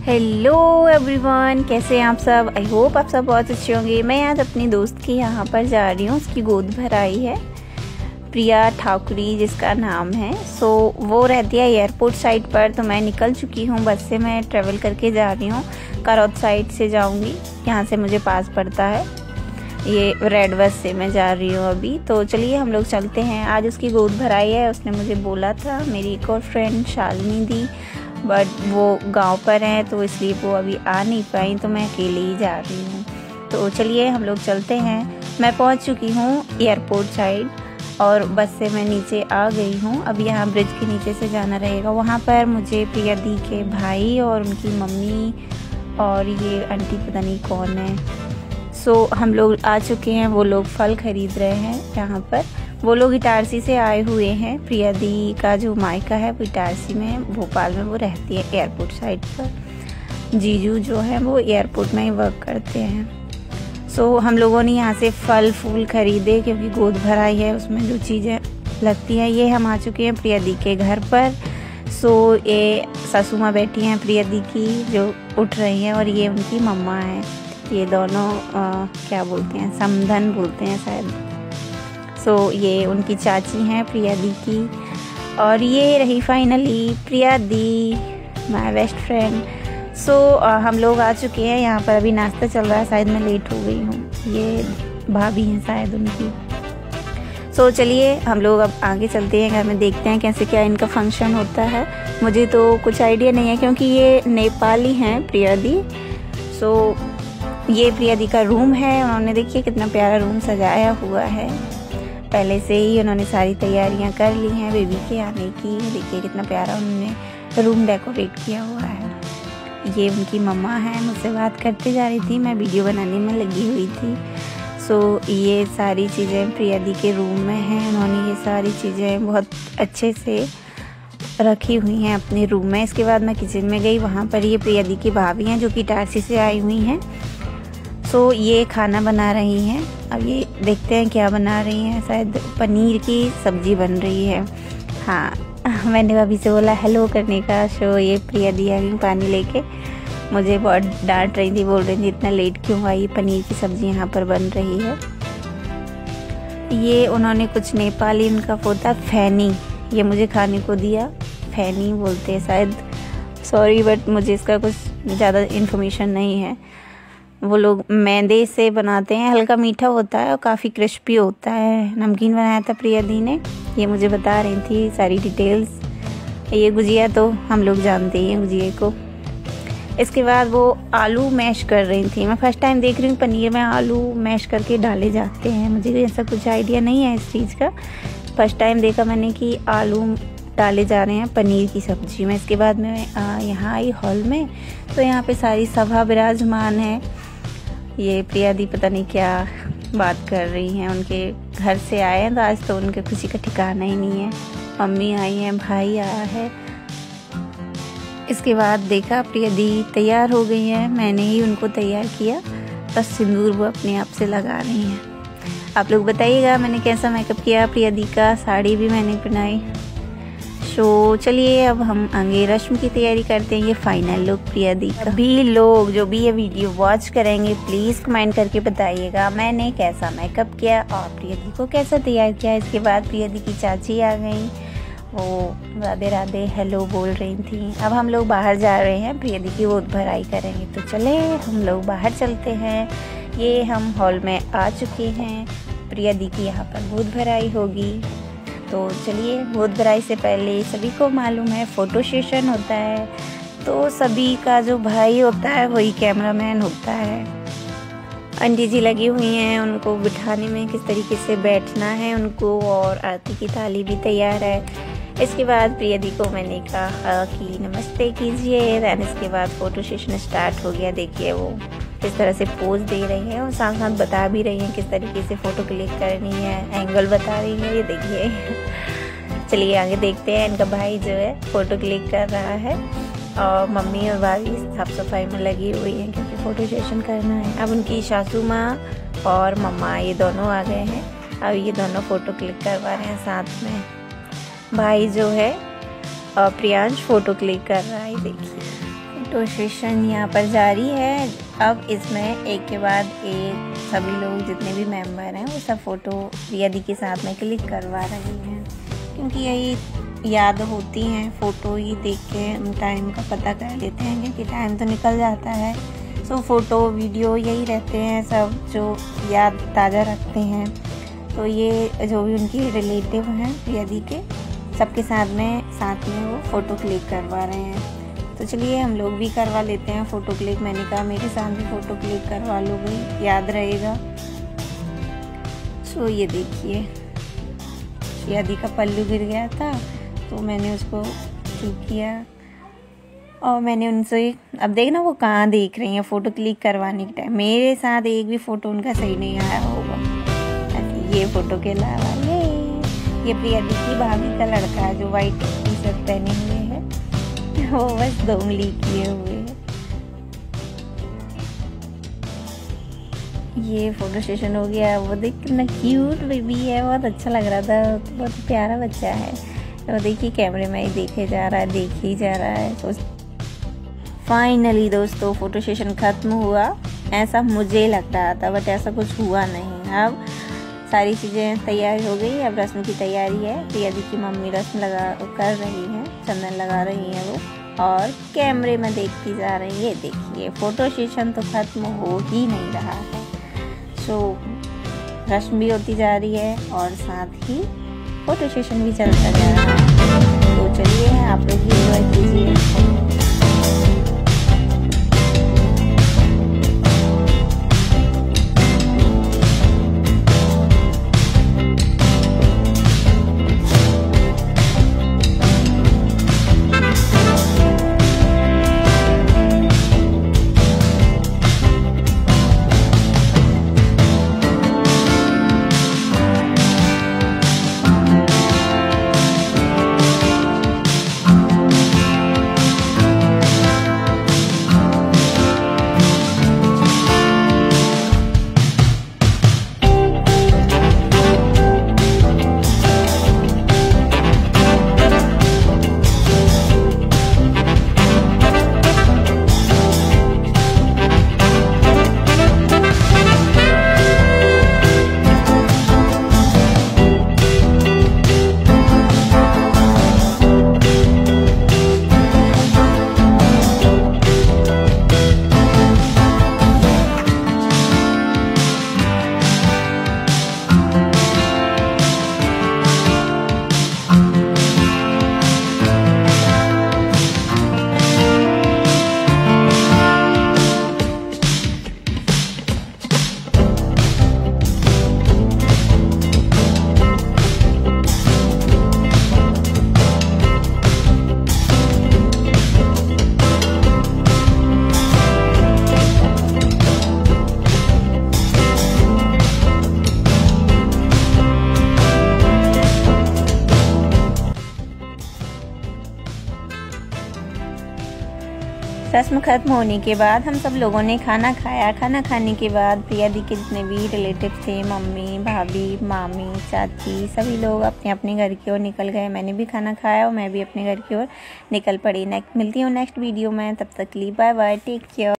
Hello everyone, कैसे हैं आप सब। आई होप आप सब बहुत अच्छे होंगे। मैं आज अपनी दोस्त के यहाँ पर जा रही हूँ। उसकी गोद भराई है, प्रिया ठाकुरी जिसका नाम है। सो वो रहती है एयरपोर्ट साइड पर। तो मैं निकल चुकी हूँ, बस से मैं ट्रेवल करके जा रही हूँ। करौत साइड से जाऊँगी, यहाँ से मुझे पास पड़ता है। ये रेड बस से मैं जा रही हूँ अभी। तो चलिए हम लोग चलते हैं। आज उसकी गोद भराई है। उसने मुझे बोला था, मेरी एक और फ्रेंड शालिनी दी, बट वो गांव पर हैं तो इसलिए वो अभी आ नहीं पाई, तो मैं अकेले ही जा रही हूँ। तो चलिए हम लोग चलते हैं। मैं पहुँच चुकी हूँ एयरपोर्ट साइड और बस से मैं नीचे आ गई हूँ। अब यहाँ ब्रिज के नीचे से जाना रहेगा। वहाँ पर मुझे प्रिया दी के भाई और उनकी मम्मी और ये आंटी पता नहीं कौन है। सो हम लोग आ चुके हैं। वो लोग फल खरीद रहे हैं यहाँ पर। वो लोग इटारसी से आए हुए हैं। प्रिया दी का जो मायका है वो इटारसी में, भोपाल में वो रहती है एयरपोर्ट साइड पर। जीजू जो है वो एयरपोर्ट में ही वर्क करते हैं। सो हम लोगों ने यहाँ से फल फूल खरीदे क्योंकि गोद भराई है, उसमें जो चीज़ें लगती हैं। ये हम आ चुके हैं प्रिया दी के घर पर। सो ये सासू माँ बैठी हैं प्रिया दी की, जो उठ रही हैं, और ये उनकी मम्मा है। ये दोनों क्या बोलते हैं, समधन बोलते हैं शायद। सो ये उनकी चाची हैं प्रिया दी की। और ये रही finally Priya di, my best friend. So हम लोग आ चुके हैं। यहाँ पर अभी नाश्ता चल रहा है, शायद मैं लेट हो गई हूँ। ये भाभी हैं शायद उनकी। सो चलिए हम लोग अब आगे चलते हैं घर में, देखते हैं कैसे क्या इनका फंक्शन होता है। मुझे तो कुछ आइडिया नहीं है क्योंकि ये नेपाली हैं प्रिया दी। सो ये प्रिया दी का रूम है। उन्होंने देखिए कितना प्यारा रूम सजाया हुआ है। पहले से ही उन्होंने सारी तैयारियां कर ली हैं बेबी के आने की। देखिए कितना प्यारा उन्होंने रूम डेकोरेट किया हुआ है। ये उनकी मम्मा है, मुझसे बात करते जा रही थी, मैं वीडियो बनाने में लगी हुई थी। सो ये सारी चीज़ें प्रिया दी के रूम में हैं। उन्होंने ये सारी चीज़ें बहुत अच्छे से रखी हुई हैं अपने रूम में। इसके बाद मैं किचन में गई, वहाँ पर ये प्रिया दी की भाभी हैं जो कि इटारसी से आई हुई हैं। सो ये खाना बना रही हैं। अब ये देखते हैं क्या बना रही हैं। शायद पनीर की सब्जी बन रही है। हाँ, मैंने अभी से बोला हेलो करने का। सो ये प्रिया दी आ गई पानी लेके। मुझे बहुत डांट रही थी, बोल रही थी इतना लेट क्यों आई, पनीर की सब्जी यहाँ पर बन रही है। ये उन्होंने कुछ नेपाली उनका होता फैनी, ये मुझे खाने को दिया। फैनी बोलते हैं शायद, सॉरी बट मुझे इसका कुछ ज़्यादा इन्फॉर्मेशन नहीं है। वो लोग मैदे से बनाते हैं, हल्का मीठा होता है और काफ़ी क्रिस्पी होता है। नमकीन बनाया था प्रिया दी ने, ये मुझे बता रही थी सारी डिटेल्स। ये गुजिया तो हम लोग जानते हैं गुजिया को। इसके बाद वो आलू मैश कर रही थी। मैं फर्स्ट टाइम देख रही हूँ पनीर में आलू मैश करके डाले जाते हैं। मुझे ऐसा कुछ आइडिया नहीं है इस चीज़ का। फर्स्ट टाइम देखा मैंने कि आलू डाले जा रहे हैं पनीर की सब्जी में। इसके बाद मैं यहाँ आई हॉल में, तो यहाँ पे सारी सभा विराजमान है। ये प्रिया दी पता नहीं क्या बात कर रही हैं। उनके घर से आए हैं तो आज तो उनके खुशी का ठिकाना ही नहीं है। मम्मी आई हैं, भाई आया है। इसके बाद देखा प्रिया दी तैयार हो गई हैं। मैंने ही उनको तैयार किया, बस सिंदूर वो अपने आप से लगा रही हैं। आप लोग बताइएगा मैंने कैसा मेकअप किया प्रिया दी का। साड़ी भी मैंने पहनाई। तो चलिए अब हम आगे रस्म की तैयारी करते हैं। ये फाइनल लुक प्रिया दी का। भी लोग जो भी ये वीडियो वॉच करेंगे प्लीज़ कमेंट करके बताइएगा मैंने कैसा मेकअप किया और प्रिया दी को कैसा तैयार किया। इसके बाद प्रिया दी की चाची आ गई, वो राधे राधे हेलो बोल रही थी। अब हम लोग बाहर जा रहे हैं, प्रिया दी की गोद भराई करेंगे। तो चले हम लोग बाहर चलते हैं। ये हम हॉल में आ चुके हैं। प्रिया दी की यहाँ पर गोद भराई होगी। तो चलिए, गोद भराई से पहले सभी को मालूम है फ़ोटो सेशन होता है। तो सभी का जो भाई होता है वही कैमरामैन होता है। आंटी जी लगी हुई हैं, उनको बिठाने में किस तरीके से बैठना है उनको, और आरती की थाली भी तैयार है। इसके बाद प्रिया दी को मैंने कहा कि नमस्ते कीजिए। दैन इसके बाद फ़ोटो सेशन स्टार्ट हो गया। देखिए वो किस तरह से पोज दे रही हैं और साथ साथ बता भी रही हैं किस तरीके से फ़ोटो क्लिक करनी है, एंगल बता रही है। ये देखिए। चलिए आगे देखते हैं। इनका भाई जो है फ़ोटो क्लिक कर रहा है और मम्मी और भाभी साफ सफाई में लगी हुई हैं क्योंकि फ़ोटो सेशन करना है। अब उनकी सासू माँ और मम्मा ये दोनों आ गए हैं। अब ये दोनों फ़ोटो क्लिक करवा रहे हैं साथ में। भाई जो है प्रियांश फ़ोटो क्लिक कर रहा है। देखिए फ़ोटो सेशन यहाँ पर जारी है। अब इसमें एक के बाद एक सभी लोग जितने भी मेंबर हैं वो सब फ़ोटो प्रिया दी के साथ में क्लिक करवा रहे हैं, क्योंकि यही याद होती हैं। फ़ोटो ही देख के हम टाइम का पता कर लेते हैं, क्योंकि टाइम तो निकल जाता है। सो फ़ोटो वीडियो यही रहते हैं सब जो याद ताज़ा रखते हैं। तो ये जो भी उनकी रिलेटिव हैं प्रिया दी के, सबके साथ में वो फ़ोटो क्लिक करवा रहे हैं। तो चलिए हम लोग भी करवा लेते हैं फ़ोटो क्लिक। मैंने कहा मेरे साथ भी फ़ोटो क्लिक करवा लो भाई, याद रहेगा। सो ये देखिए प्रिया दी का पल्लू गिर गया था, तो मैंने उसको ठीक किया। और मैंने उनसे, अब देखना वो कहाँ देख रही हैं फ़ोटो क्लिक करवाने के टाइम। मेरे साथ एक भी फ़ोटो उनका सही नहीं आया होगा। ये फ़ोटो के अलावा ये प्रिया दी की भाभी का लड़का है जो वाइट टी शर्ट पहने हुए है, वो बस 2 उंगली किए हुए है। ये फ़ोटो सेशन हो गया। वो देख कितना क्यूट बेबी है, बहुत अच्छा लग रहा था, बहुत प्यारा बच्चा है। वो देखिए कैमरे में ही देखे जा रहा है। तो फाइनली दोस्तों फ़ोटो सेशन ख़त्म हुआ, ऐसा मुझे लग रहा था, बट ऐसा कुछ हुआ नहीं। अब सारी चीज़ें तैयार हो गई। अब रस्म की तैयारी है। प्रिया दी की मम्मी रस्म कर रही हैं, चंदन लगा रही हैं वो, और कैमरे में देखती जा रही है। देखिए फ़ोटो सेशन तो ख़त्म हो ही नहीं रहा है। सो रस्म भी होती जा रही है और साथ ही फ़ोटो सेशन भी चलता जा रहा है। तो चलिए आप लोग भी एंजॉय कीजिए। रस्म खत्म होने के बाद हम सब लोगों ने खाना खाया। खाना खाने के बाद प्रिया दी के जितने भी रिलेटिव थे, मम्मी, भाभी, मामी, चाची, सभी लोग अपने अपने घर की ओर निकल गए। मैंने भी खाना खाया और मैं भी अपने घर की ओर निकल पड़ी। मिलती हूँ नेक्स्ट वीडियो में, तब तक के लिए बाय बाय, टेक केयर।